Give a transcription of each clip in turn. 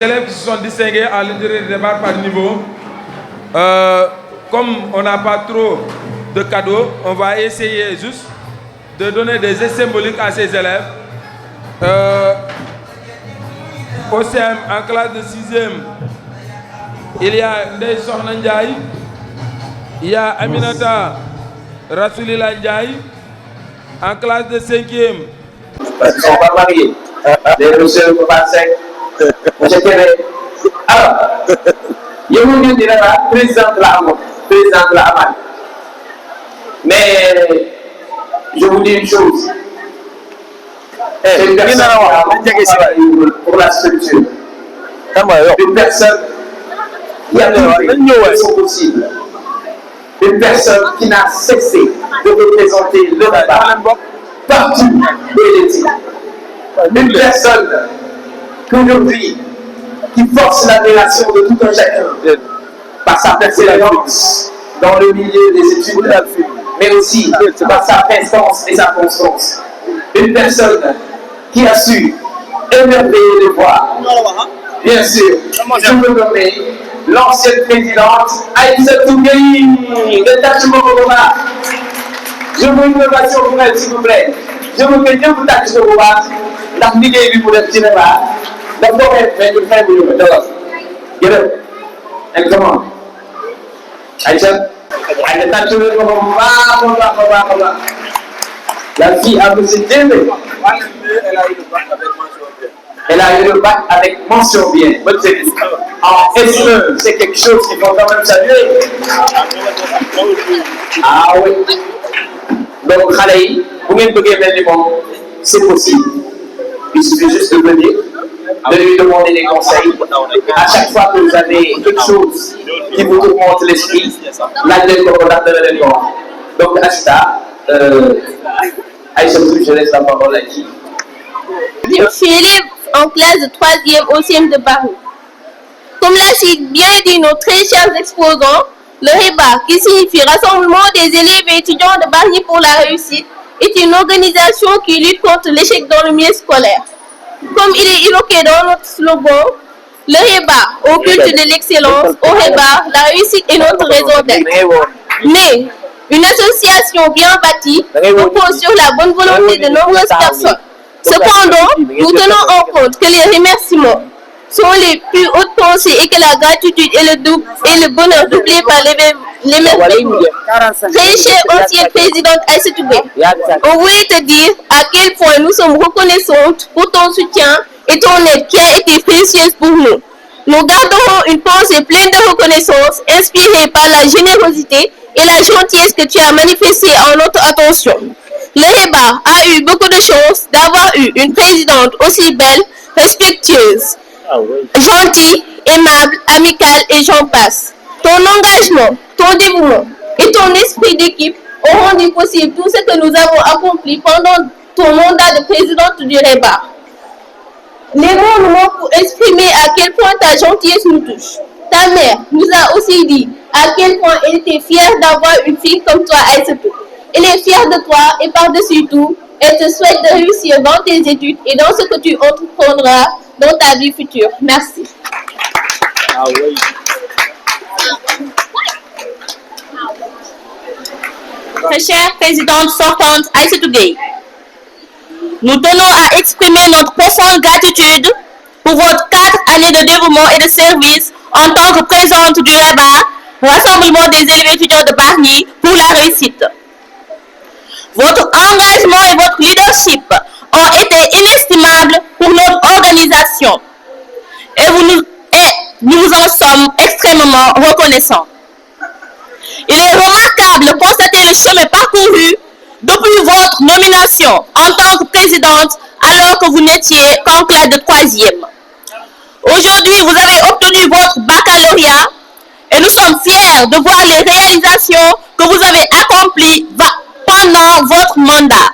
élèves qui se sont distingués à l'intérieur des débats par niveau. Comme on n'a pas trop de cadeaux, on va essayer juste de donner des aides symboliques à ces élèves. Au CM, en classe de 6e, il y a Ndeye Sokhna Ndiaye, il y a Aminata Rasoulila Ndiaye. En classe de 5e, parce qu'ils ne sont pas mariés. Les monsieur ne pas sec. Monsieur Kéré. Alors, je vous dis là, président de la AMAD. Mais je vous dis une chose. C'est une personne pour la structure. Une personne qui a tout son possible. Une personne qui n'a cessé de représenter le débat partout où il est. Une personne qu'aujourd'hui qui force l'admiration de tout un chacun par sa persévérance dans le milieu des études, mais aussi par sa présence et sa constance. Une personne qui a su émerveiller les voix. Bien sûr, je veux nommer l'ancienne présidente Aïssatou Gueye de Tachimokoba. Je veux une ovation pour elle, s'il vous plaît. Je veux que Dieu vous taxe au pouvoir. Ndax liggéey bi mu def ci débat daf ko mais du xeebu ñu ko dawal jërëjëf elle commande Aïcha ay na tàcc leen ko bu baax. La fille a monsieur Dembé. Elle a eu le bac avec mention bien. Bonne série. En SE, c'est quelque chose qu'il faut quand même saluer. Ah oui. Donc, Khalei, vous m'avez dit c'est possible. Il suffit juste de venir, de lui demander des conseils. À chaque fois que vous avez quelque chose qui vous tourmente l'esprit, là, le donc, Asta, Aïcha, je laisse la parole à qui? Je suis élève en classe de 3e au CM de Barou. Comme l'a si bien dit nos très chers exposants, le REBA, qui signifie Rassemblement des élèves et étudiants de Bargny pour la réussite, est une organisation qui lutte contre l'échec dans le milieu scolaire. Comme il est évoqué dans notre slogan, le REBA, au culte de l'excellence, au REBA, la réussite est notre raison d'être. Mais une association bien bâtie repose sur la bonne volonté de nombreuses personnes. Cependant, nous tenons en compte que les remerciements sont les plus hautes pensées et que la gratitude est le bonheur doublé par l'émerveillement. Très chère ancienne présidente Aïssatou Gueye, on voulait te dire à quel point nous sommes reconnaissantes pour ton soutien et ton aide qui a été précieuse pour nous. Nous garderons une pensée pleine de reconnaissance, inspirée par la générosité et la gentillesse que tu as manifestée en notre attention. Le REBA a eu beaucoup de chance d'avoir eu une présidente aussi belle, respectueuse, gentille, aimable, amicale et j'en passe. Ton engagement, ton dévouement et ton esprit d'équipe ont rendu possible tout ce que nous avons accompli pendant ton mandat de présidente du REBA. Les mots nous manquent pour exprimer à quel point ta gentillesse nous touche. Ta mère nous a aussi dit à quel point elle était fière d'avoir une fille comme toi, Aïssatou. Elle est fière de toi et par-dessus tout, elle te souhaite de réussir dans tes études et dans ce que tu entreprendras dans ta vie future. Merci. Ah oui. Très chère présidente sortante Aïssatou Gueye, nous tenons à exprimer notre profonde gratitude pour votre 4 années de dévouement et de service en tant que présidente du REBA, Rassemblement des élèves étudiants de Bargny pour la réussite. Votre engagement et votre leadership ont été inestimables pour notre organisation et nous vous en sommes extrêmement reconnaissants. Il est remarquable de constater le chemin parcouru depuis votre nomination en tant que présidente alors que vous n'étiez qu'en classe de 3e. Aujourd'hui, vous avez obtenu votre baccalauréat et nous sommes fiers de voir les réalisations que vous avez accomplies pendant votre mandat.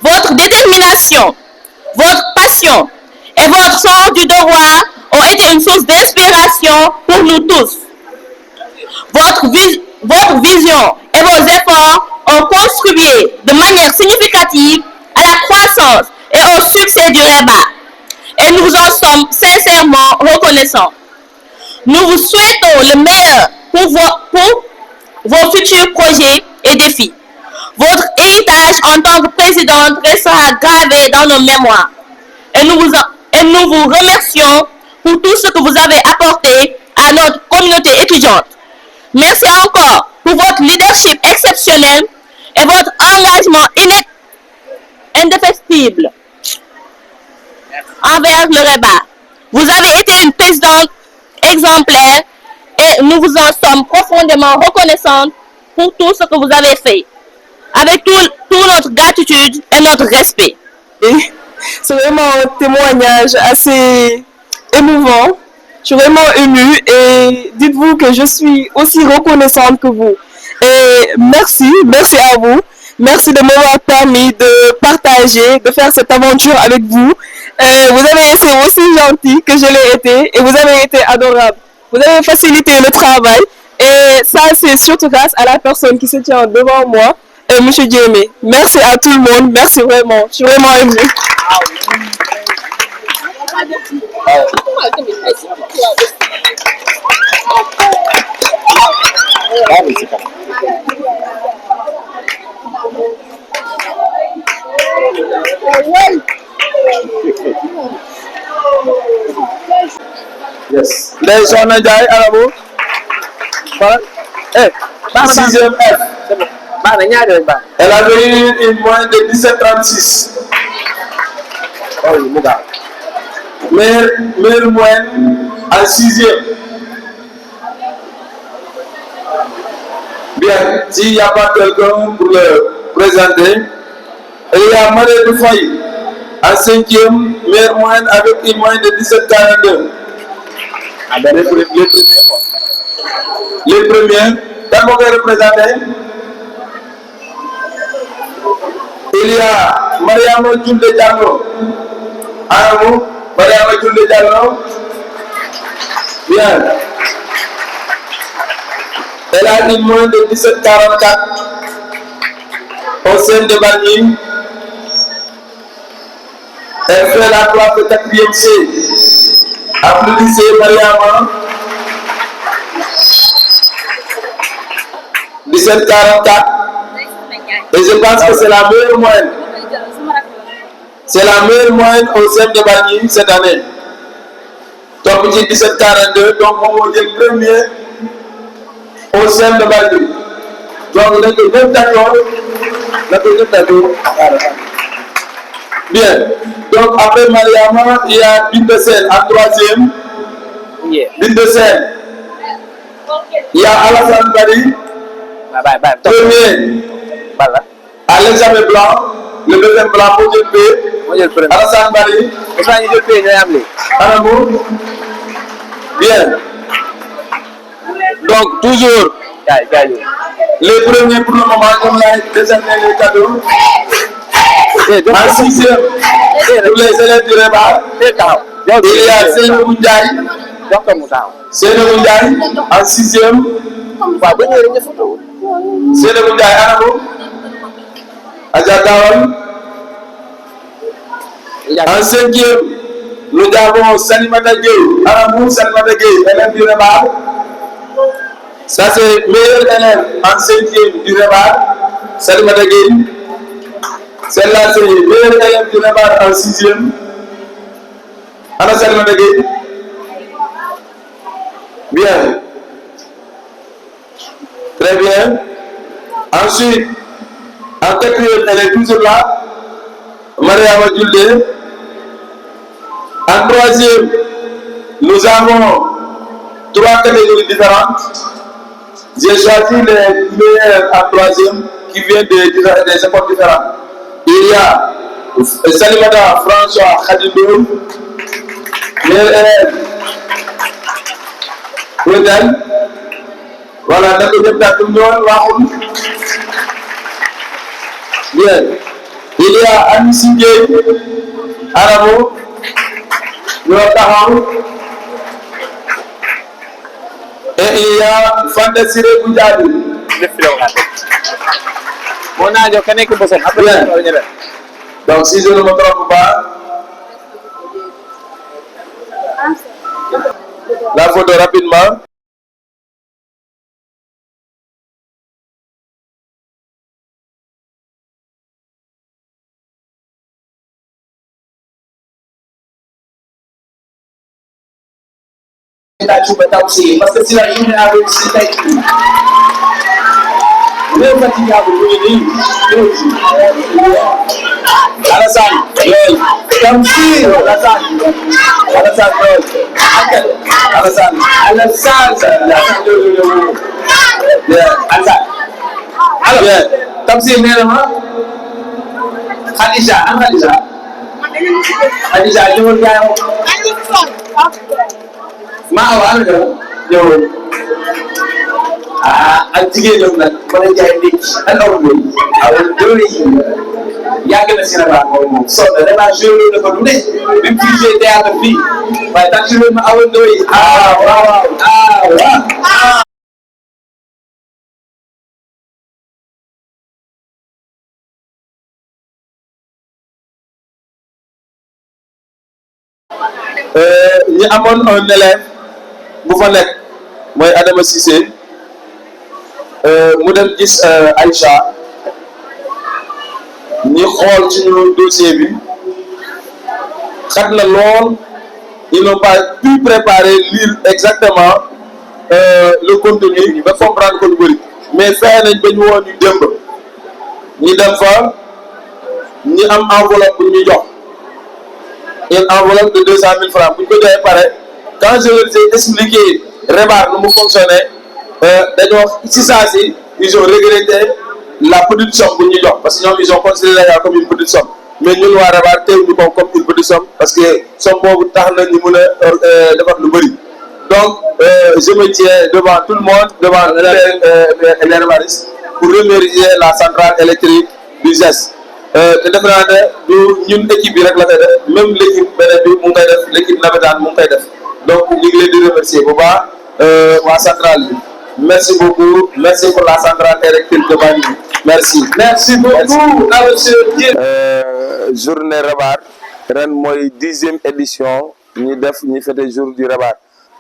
Votre détermination, votre passion et votre sens du devoir ont été une source d'inspiration pour nous tous. Votre vision et vos efforts ont contribué de manière significative à la croissance et au succès du REBA. et nous vous en sommes sincèrement reconnaissants. Nous vous souhaitons le meilleur pour vos futurs projets et défis. Votre héritage en tant que présidente restera gravé dans nos mémoires. Et nous vous remercions pour tout ce que vous avez apporté à notre communauté étudiante. Merci encore pour votre leadership exceptionnel et votre engagement indéfectible envers le REBA. Vous avez été une présidente exemplaire et nous vous en sommes profondément reconnaissantes pour tout ce que vous avez fait. Avec tout notre gratitude et notre respect. C'est vraiment un témoignage assez émouvant. Je suis vraiment émue et dites-vous que je suis aussi reconnaissante que vous. Et merci à vous. Merci de m'avoir permis de partager, de faire cette aventure avec vous. Vous avez été aussi gentil que je l'ai été et vous avez été adorable. Vous avez facilité le travail et ça c'est surtout grâce à la personne qui se tient devant moi, M. Diémé. Merci à tout le monde, merci vraiment. Je suis vraiment émue. Yes. Les gens Ndiaye Arabo. Sixième F. Elle a venu une moyenne de 17,36. Oh, il est là. Meilleure moyenne en sixième. Bien, s'il n'y a pas quelqu'un pour le présenter, il y a Marie Faye en cinquième, meilleure moyenne avec une moyenne de 17,42. Les premiers, quand on va représenter, il y a Mariama Djoulde Diallo. Aramou, Mariama Djoulde Diallo. Bien. Elle a une moyenne de 17,44 au sein de Bagni. Elle fait la classe de 4e C. Applaudissez Mariama. 17,44. Et je pense que c'est la meilleure moyenne. C'est la meilleure moyenne au sein de Bagni cette année. Donc, 17,42. Donc, on va dire premier au sein de Bagni. Donc, le 9 d'accord. Bien. Donc, après Mariama, il y a Bindesen en troisième. Bindesen. Il y a Alassane Bari. Premier. À l'examen blanc. Le deuxième blanc, module P. Alassane Bari. Aramou. Bien. Donc, toujours. Les premiers pour le moment, comme l'a décerné les cadeaux. En sixième, pour les élèves du REBA, il y a Seynabou Ndiaye. Seynabou Ndiaye en sixième. Seynabou Ndiaye Aramou. Adja Dawal. En cinquième, nous avons Salimata Gueye. Aramou, Salimata Gueye, élève du REBA. Ça c'est meilleur élève en cinquième du REBA. Salimata Gueye. Celle-là c'est meilleur élève du REBA en sixième. Anna Salimata Gueye. Bien. Très bien. Ensuite, en quatrième, elle est toujours là. Mariama Djoulde. En troisième, nous avons 3 catégories différentes. J'ai choisi les meilleurs en troisième qui viennent des écoles différentes. Il y a Salimata François Khadidou, meilleur élève. Voilà, bien. Il y a Anissy Gueye, Aramo, Notahan. Et il y a Fanta Siré Koudjadi. Donc, si je ne me trompe pas, La photo rapidement. Parce que sinon, il a réussi à être infatigable. Alassane, comme si Alassane, alors, Tamsir nee na ma Khadija an Khadija ñëwal gaay ma awa ana ñëwal ak jigéen ñoom nag mën a jaay ndékki ak aw doy aw doy yàgg na si rabat moom sonn vraiment joué dafa lu ne bi mu fi joué théâtre fii waaye tax joué ma aw doy waaw ñi amoon un élève bu fa nekk mooy Adama Cissé mu dem gis Aïcha ñi xool ci ñu dossier bi xat na lool ils n'ont pas pu préparer lire exactement le contenu ba comprendre ko lu bëri mais fexe nañ ba ñu woon ñu démb ñi dem fa ñi am enveloppe bu ñu jox une enveloppe de 200 000 francs. Pour que quand je leur ai expliqué Rebar nous fonctionnait, si ça c'est, ils ont regretté la petite somme pour nous parce que ils ont considéré comme une petite somme. Mais nous, nous avons comme une petite somme parce que somme pour nous donc, je me tiens devant tout le monde, devant les Rebaristes, pour remercier la centrale électrique du GES. te defe naa ne du ñun équipe bi rek la koy def même l' équipe beneen bi mu ngi koy def l' équipe navétane mu ngi koy def donc ñu ngi leen di remercier bu baax waa centrale bi merci beaucoup merci pour la centrale électrique de Bargny merci. merci beaucoup monsieur Dieng. journée Rebar ren mooy 10e édition ñu def ñu fête jour du Rebar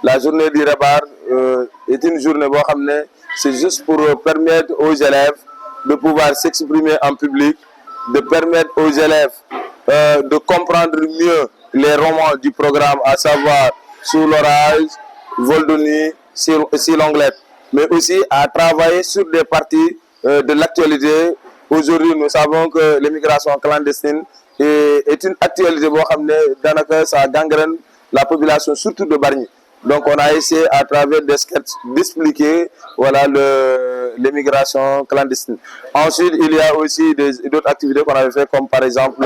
la journée du Rebar est une journée boo xam ne c' est juste pour permettre aux élèves de pouvoir s'exprimer en public. De permettre aux élèves de comprendre mieux les romans du programme, à savoir Sous l'orage, Vol de nuit, Si l'Anglette, mais aussi à travailler sur des parties de l'actualité. Aujourd'hui, nous savons que l'immigration clandestine est une actualité, ça gangrène la population, surtout de Bargny. Donc, on a essayé à travers des sketchs d'expliquer voilà, l'immigration clandestine. Ensuite, il y a aussi d'autres activités qu'on avait fait, comme par exemple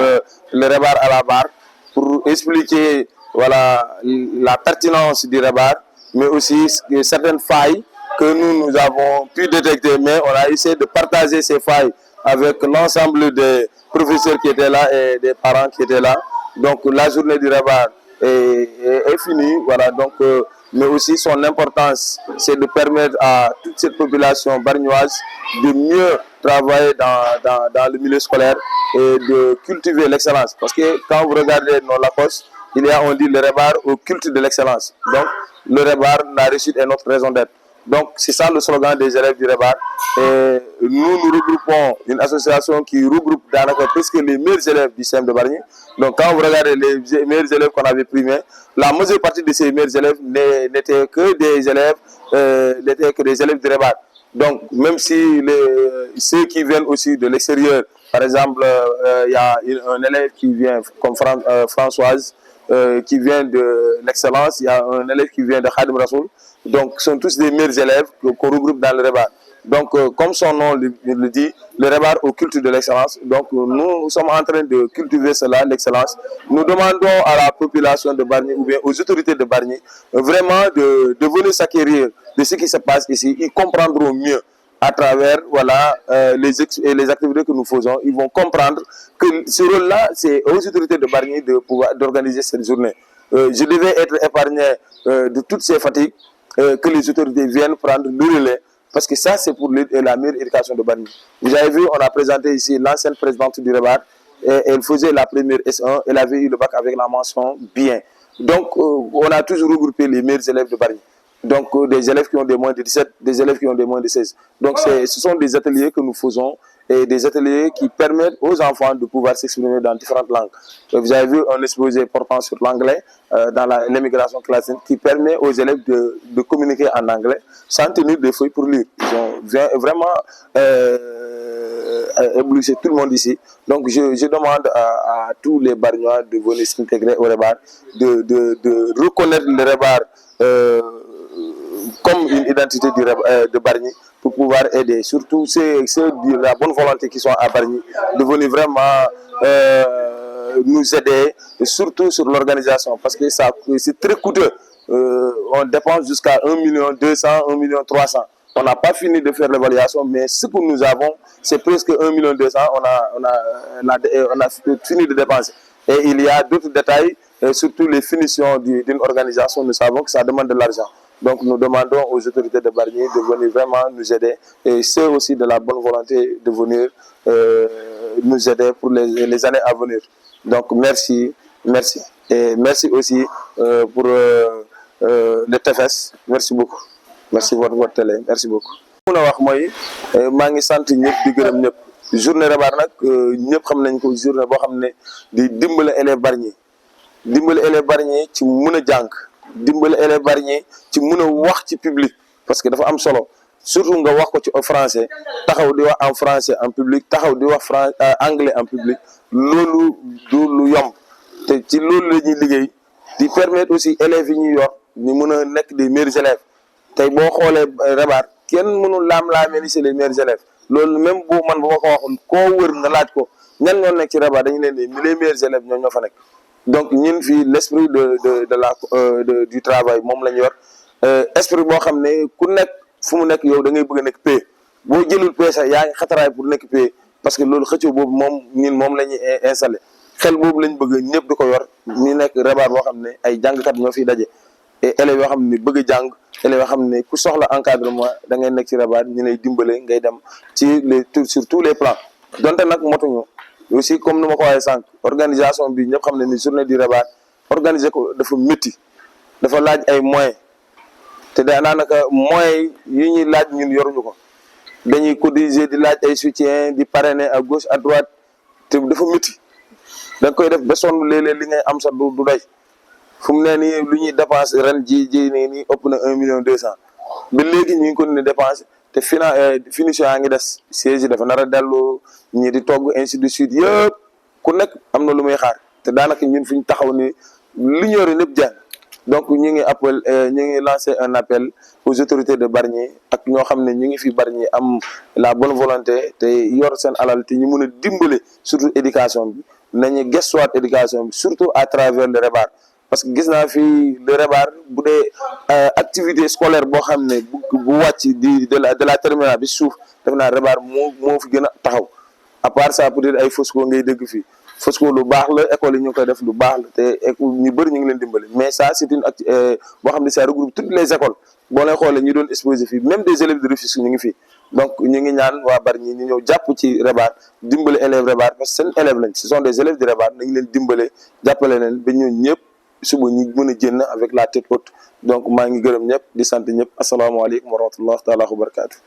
le Rebar à la barre, pour expliquer voilà, la pertinence du Rebar, mais aussi certaines failles que nous avons pu détecter. Mais on a essayé de partager ces failles avec l'ensemble des professeurs qui étaient là et des parents qui étaient là. Donc, la journée du Rebar est finie, voilà, donc, mais aussi son importance, c'est de permettre à toute cette population bargnoise de mieux travailler dans le milieu scolaire et de cultiver l'excellence. Parce que quand vous regardez nos Lacoste, il y a, on dit, le Rebar au culte de l'excellence. Donc, le Rebar, la réussite est notre raison d'être. Donc, c'est ça le slogan des élèves du Rebar. Et nous regroupons une association qui regroupe presque les meilleurs élèves du CEM de Bargny. Donc, quand vous regardez les meilleurs élèves qu'on avait primés, la majeure partie de ces meilleurs élèves n'étaient que des élèves, du Rebar. Donc, même si ceux qui viennent aussi de l'extérieur, par exemple, il y a un élève qui vient comme Françoise, qui vient de l'excellence, il y a un élève qui vient de Khadim Rassoul. Donc, ce sont tous des meilleurs élèves qu'on regroupe dans le Rebar. Donc, comme son nom le dit, le Rebar au culte de l'excellence. Donc, nous sommes en train de cultiver cela, l'excellence. Nous demandons à la population de Bargny ou bien aux autorités de Bargny vraiment de venir s'acquérir de ce qui se passe ici. Ils comprendront mieux à travers voilà, les activités que nous faisons. Ils vont comprendre que ce rôle-là, c'est aux autorités de Bargny d'organiser cette journée. Je devais être épargné de toutes ces fatigues. Que les autorités viennent prendre le relais, parce que ça, c'est pour la meilleure éducation de Bargny. Vous avez vu, on a présenté ici l'ancienne présidente du Rebar, et elle faisait la première S1, elle avait eu le bac avec la mention bien. Donc, on a toujours regroupé les meilleurs élèves de Bargny. Donc, des élèves qui ont des moins de 17, des élèves qui ont des moins de 16. Donc, ce sont des ateliers que nous faisons et des ateliers qui permettent aux enfants de pouvoir s'exprimer dans différentes langues. Vous avez vu un exposé portant sur l'anglais dans l'immigration classique qui permet aux élèves de communiquer en anglais sans tenir des feuilles pour lire. Ils ont vraiment éblouissé tout le monde ici. Donc, je demande à tous les Bargnois de venir s'intégrer au REBAR, de reconnaître le REBAR comme une identité de Bargny pour pouvoir aider, surtout ceux de la bonne volonté qui sont à Bargny, de venir vraiment nous aider, et surtout sur l'organisation, parce que c'est très coûteux. On dépense jusqu'à 1 200 000, 1 300 000. On n'a pas fini de faire l'évaluation, mais ce que nous avons, c'est presque 1 200 000. On a fini de dépenser. Et il y a d'autres détails, surtout les finitions d'une organisation, nous savons que ça demande de l'argent. Donc nous demandons aux autorités de Bargny de venir vraiment nous aider. Et c'est aussi de la bonne volonté de venir nous aider pour les années à venir. Donc merci. Et merci aussi pour le TFS. Merci beaucoup. Merci pour votre télé. Merci beaucoup. Mun a wax mooy maa ngi sant ñëpp di gërëm ñëpp. Journée REBAR nag ñëpp xam nañ ko journée boo xam ne di dimbale élèves Bargny. Dimbale élèves Bargny ci mën a jàng. Dimbale élèves Bargny ci mën a wax ci public parce que dafa am solo surtout nga wax ko ci français taxaw di wax en français en public taxaw di wax anglais en public loolu du lu yomb te ci loolu la ñuy liggéey di permettre aussi élèves yi ñuy yor ñu mën a nekk des meilleurs élèves tey boo xoolee REBAR kenn mënul laam-laamee ni c'est les meilleurs élèves loolu même bu man bu ma ko waxoon koo wër nga laaj ko ñan ñoo nekk ci REBAR dañu leen ni les meilleurs élèves ñoo fa nekk. Donc ñun fii l'esprit du travail moom la ñu yor esprit boo xam ne ku nekk fu mu nekk yow da ngay bëgg a nekk paie boo jëlul paie sax yaa ngi xataraay pour nekk paie parce que loolu xëccoo boobu moom la ñuy installé xel boobu lañ bëgg ñëpp di ko yor ñu nekk REBAR boo xam ne ay jàngkat ñoo fiy daje et élèves yoo xam ne bëgg a jàng élèves yoo xam ne ku soxla encadrement da ngay nekk ci REBAR ñu lay dimbale ngay dem sur tous les plans donte nag motuñu. Aussi comme nu ma ko waxee sànq organisation bi ñëpp xam ne ni journée du REBAR organiser ko dafa métti dafa laaj ay moyens te daanaka moyens yi ñuy laaj ñun yoruñu ko dañuy cotiser di laaj ay soutien di parrainer à gauche à droite te dafa métti da nga koy def ba sonn léeg-léeg li ngay am sax du doy fu mu ne nii lu ñuy dépense ren ji nii ëpp na 1 200 000 ba léegi ñu ngi ko ne dépense te finition yaa ngi des siège dafa nar a dellu ñii di togg ainsi de suite yëpp ku nekk am na lu muy xaar te daanaka ñun fi ñu taxaw ni li ñu yore lépp jàng donc ñu ngi lancé un appel aux autorités de Bargny ak ñoo xam ne ñu ngi fi Bargny am la bonne volonté te yor seen alal te ñu mën a dimbale surtout éducation bi nañu gëstuwaat éducation bi surtout à travers le REBAR parce que gis naa fi le REBAR bu dee activité scolaire boo xam ne bu wàcc de la terminale bi suuf def naa REBAR moo fi gën a taxaw à part ça peut-être ay Fosco ngay dégg fii Fosco lu baax la école yi ñu koy def lu baax la te ñu bëri ñu ngi leen dimbali mais ça c'est une boo xam ne ça regroupe toutes les écoles boo lay xoolee ñu doon exposé fii même des élèves de Rufisque ñu ngi fii donc ñu ngi ñaan waa Bargny ñu ñëw jàpp ci REBAR dimbale élèves REBAR parce que seen élèves lañ ce sont des élèves de REBAR nañu leen dimbale jàppale leen ba ñun ñëpp suba ñu mën a génn avec la tête haute donc maa ngi gërëm ñëpp di sant ñëpp asalaamaaleykum wa rahmatulah taala wa barakaatu.